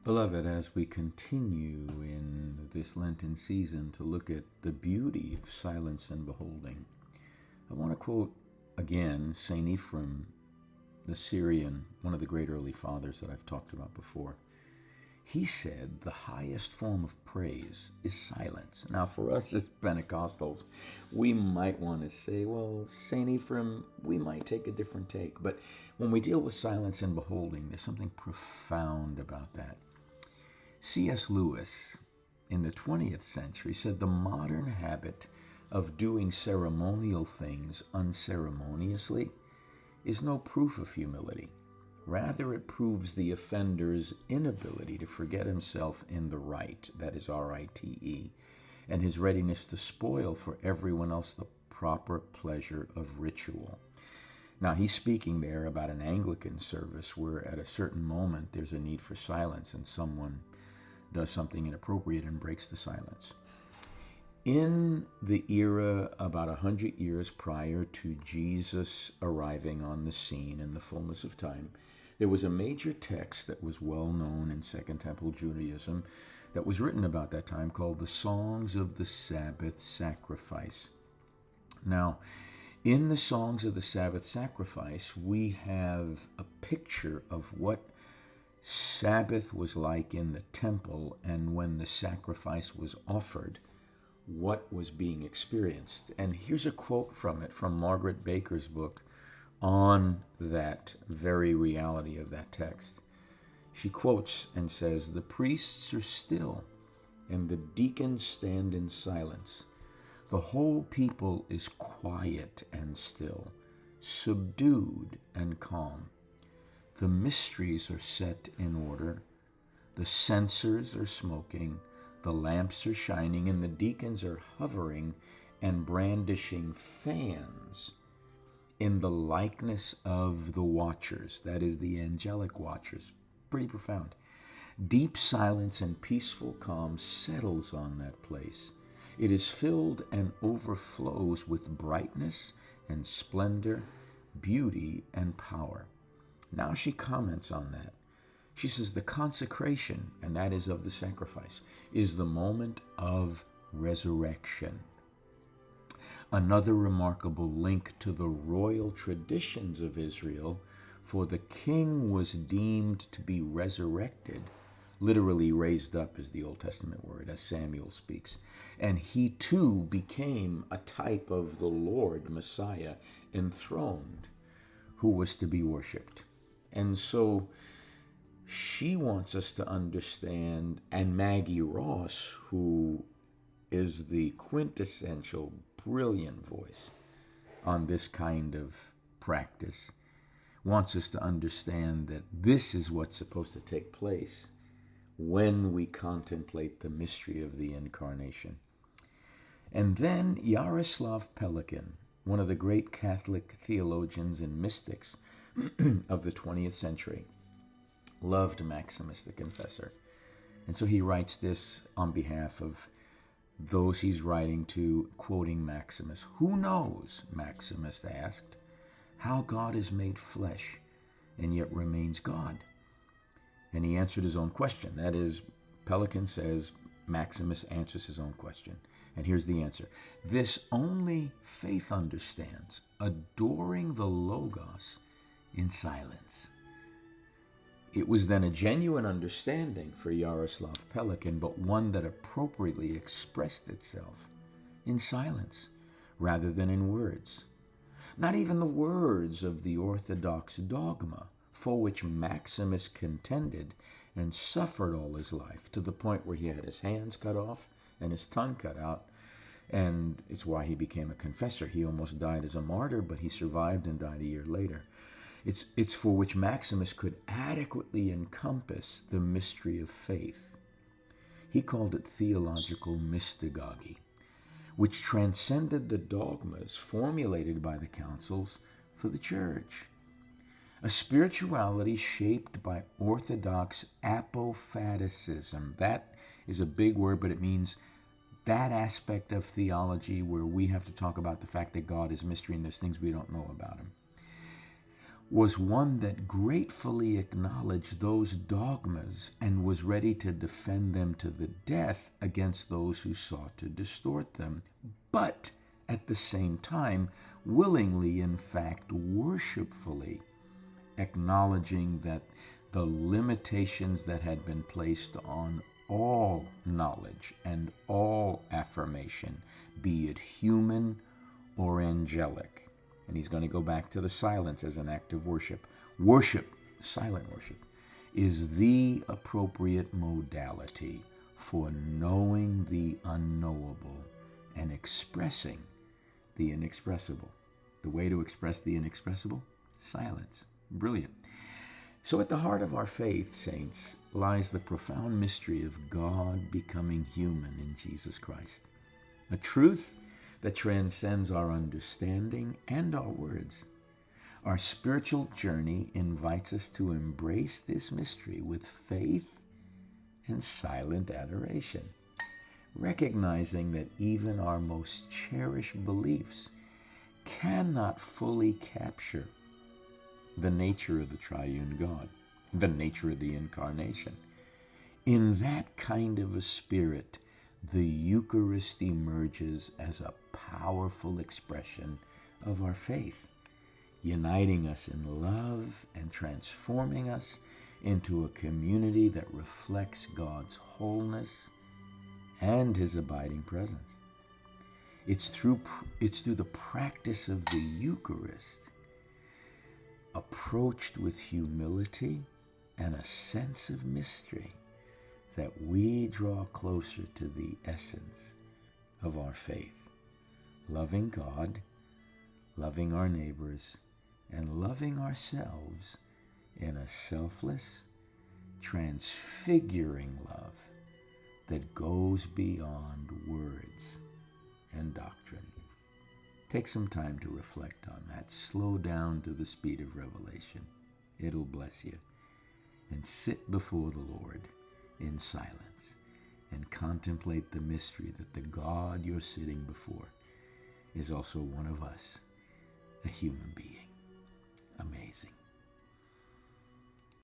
Beloved, as we continue in this Lenten season to look at the beauty of silence and beholding, I want to quote again St. Ephraim, the Syrian, one of the great early fathers that I've talked about before. He said the highest form of praise is silence. Now, for us as Pentecostals, we might want to say, well, St. Ephraim, we might take a different take. But when we deal with silence and beholding, there's something profound about that. C.S. Lewis, in the 20th century, said the modern habit of doing ceremonial things unceremoniously is no proof of humility. Rather, it proves the offender's inability to forget himself in the rite, that is R-I-T-E, and his readiness to spoil for everyone else the proper pleasure of ritual. Now, he's speaking there about an Anglican service where at a certain moment there's a need for silence and someone does something inappropriate and breaks the silence. In the era about 100 years prior to Jesus arriving on the scene in the fullness of time, there was a major text that was well known in Second Temple Judaism that was written about that time called the Songs of the Sabbath Sacrifice. Now, in the Songs of the Sabbath Sacrifice, we have a picture of what Sabbath was like in the temple, and when the sacrifice was offered, what was being experienced. And here's a quote from it, from Margaret Baker's book on that very reality of that text. She quotes and says, "The priests are still, and the deacons stand in silence. The whole people is quiet and still, subdued and calm. The mysteries are set in order. The censers are smoking. The lamps are shining, and the deacons are hovering and brandishing fans in the likeness of the watchers," that is, the angelic watchers. Pretty profound. "Deep silence and peaceful calm settles on that place. It is filled and overflows with brightness and splendor, beauty and power." Now she comments on that. She says the consecration, and that is of the sacrifice, is the moment of resurrection. Another remarkable link to the royal traditions of Israel, for the king was deemed to be resurrected, literally raised up is the Old Testament word, as Samuel speaks. And he too became a type of the Lord, Messiah, enthroned, who was to be worshipped. And so she wants us to understand, and Maggie Ross, who is the quintessential brilliant voice on this kind of practice, wants us to understand that this is what's supposed to take place when we contemplate the mystery of the Incarnation. And then Yaroslav Pelikan, one of the great Catholic theologians and mystics of the 20th century, loved Maximus the Confessor. And so he writes this on behalf of those he's writing to, quoting Maximus. "Who knows," Maximus asked, "how God is made flesh and yet remains God?" And he answered his own question. That is, Pelikan says Maximus answers his own question. And here's the answer. "This only faith understands, adoring the Logos in silence." It was then a genuine understanding for Yaroslav Pelikan, but one that appropriately expressed itself in silence rather than in words. Not even the words of the Orthodox dogma, for which Maximus contended and suffered all his life, to the point where he had his hands cut off and his tongue cut out. And it's why he became a confessor. He almost died as a martyr, but he survived and died a year later. It's for which Maximus could adequately encompass the mystery of faith. He called it theological mystagogy, which transcended the dogmas formulated by the councils for the church. A spirituality shaped by orthodox apophaticism. That is a big word, but it means that aspect of theology where we have to talk about the fact that God is mystery and there's things we don't know about him. was one that gratefully acknowledged those dogmas and was ready to defend them to the death against those who sought to distort them, but at the same time, willingly, in fact, worshipfully, acknowledging that the limitations that had been placed on all knowledge and all affirmation, be it human or angelic. And he's going to go back to the silence as an act of worship. Worship, silent worship, is the appropriate modality for knowing the unknowable and expressing the inexpressible. The way to express the inexpressible? Silence. Brilliant. So at the heart of our faith, saints, lies the profound mystery of God becoming human in Jesus Christ. A truth that transcends our understanding and our words. Our spiritual journey invites us to embrace this mystery with faith and silent adoration, recognizing that even our most cherished beliefs cannot fully capture the nature of the triune God, the nature of the incarnation. In that kind of a spirit, the Eucharist emerges as a powerful expression of our faith, uniting us in love and transforming us into a community that reflects God's wholeness and His abiding presence. It's through the practice of the Eucharist, approached with humility and a sense of mystery, that we draw closer to the essence of our faith, loving God, loving our neighbors, and loving ourselves in a selfless, transfiguring love that goes beyond words and doctrine. Take some time to reflect on that. Slow down to the speed of revelation. It'll bless you. And sit before the Lord in silence and contemplate the mystery that the God you're sitting before is also one of us, a human being. Amazing.